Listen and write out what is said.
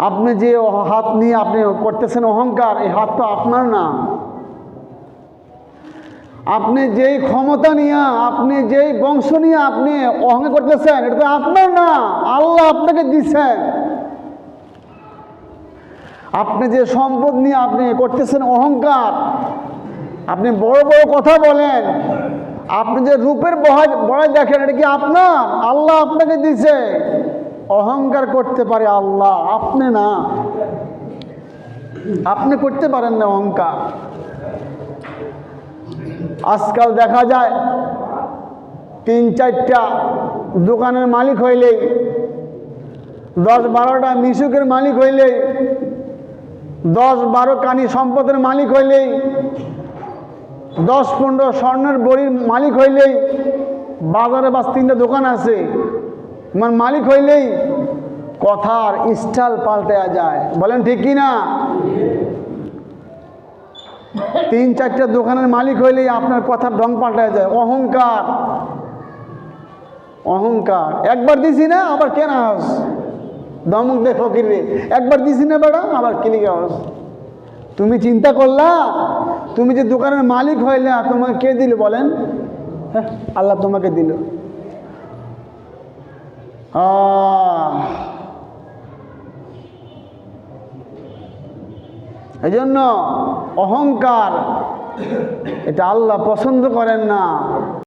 আপনি যে হাত নিয়ে আপনি করতেছেন অহংকার, এই হাত তো আপনার না। আপনি যেই ক্ষমতা নিয়ে, আপনি যেই বংশ নিয়ে আপনি অহংকার করতেছেন, এটা তো আপনার না, আল্লাহ আপনাকে দিচ্ছেন। আপনি যে সম্পদ নিয়ে আপনি করতেছেন অহংকার, আপনি বড় বড় কথা বলেন, আপনি যে রূপের বড়াই দেখেন, এটা কি আপনার? আল্লাহ আপনাকে দিছে। অহংকার করতে পারে আল্লাহ, আপনি না। আপনি করতে পারেন না অহংকার। আজকাল দেখা যায় 3-4টা দোকানের মালিক হইলেই, 10-12টা মিশুকের মালিক হইলেই, 10-12 কানি সম্পদের মালিক হইলেই, 10-15 স্বর্ণের বড়ির মালিক হইলেই, বাজারে 3টা দোকান আছে মানে মালিক হইলেই কথার স্টাইল পাল্টে যায়। বলেন ঠিক কি না? 3-4টা দোকানের মালিক হইলেই আপনার কথার ঢং পাল্টে যায়। অহংকার, অহংকার। একবার দিছি না আবার কেন আস, দমক দে ফকির রে, একবার দিছি না বেড়া আবার কিনে আস। তুমি চিন্তা করলা, তুমি যে দোকানের মালিক হইলে তোমাকে কে দিল বলেন? হ্যাঁ, আল্লাহ তোমাকে দিল। এই জন্য অহংকার, এটা আল্লাহ পছন্দ করেন না।